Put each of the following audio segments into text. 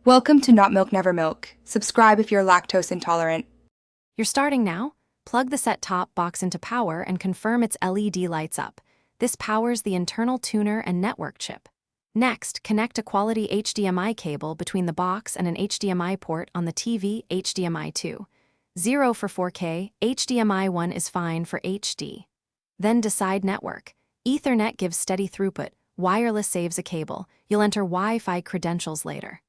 Welcome to Not Milk Never Milk. Subscribe if you're lactose intolerant. You're starting now? Plug the set-top box into power and confirm its LED lights up. This powers the internal tuner and network chip. Next, connect a quality HDMI cable between the box and an HDMI port on the TV HDMI 2. 0 for 4K, HDMI 1 is fine for HD. Then decide network. Ethernet gives steady throughput, wireless saves a cable. You'll enter Wi-Fi credentials later.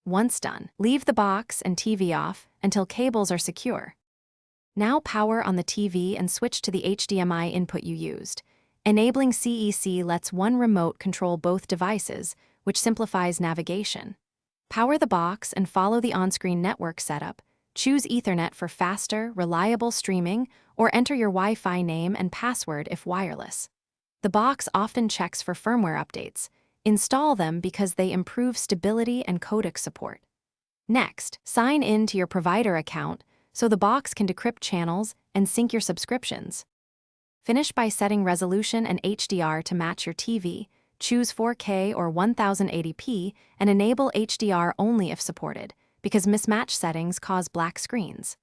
Once done, leave the box and TV off until cables are secure. Now power on the TV and switch to the HDMI input you used. Enabling CEC lets one remote control both devices, which simplifies navigation. Power the box and follow the on-screen network setup. Choose Ethernet for faster, reliable streaming, or enter your Wi-Fi name and password if wireless. The box often checks for firmware updates. Install them because they improve stability and codec support. Next, sign in to your provider account so the box can decrypt channels and sync your subscriptions. Finish by setting resolution and HDR to match your TV, choose 4K or 1080p, and enable HDR only if supported, because mismatched settings cause black screens.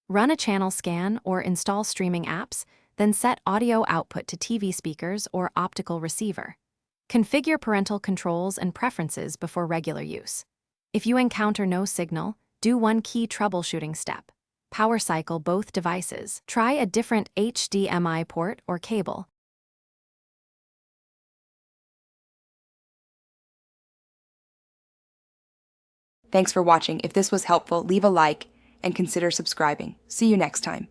Run a channel scan or install streaming apps, then set audio output to TV speakers or optical receiver. Configure parental controls and preferences before regular use. If you encounter no signal, do one key troubleshooting step. Power cycle both devices. Try a different HDMI port or cable. Thanks for watching. If this was helpful, leave a like and consider subscribing. See you next time.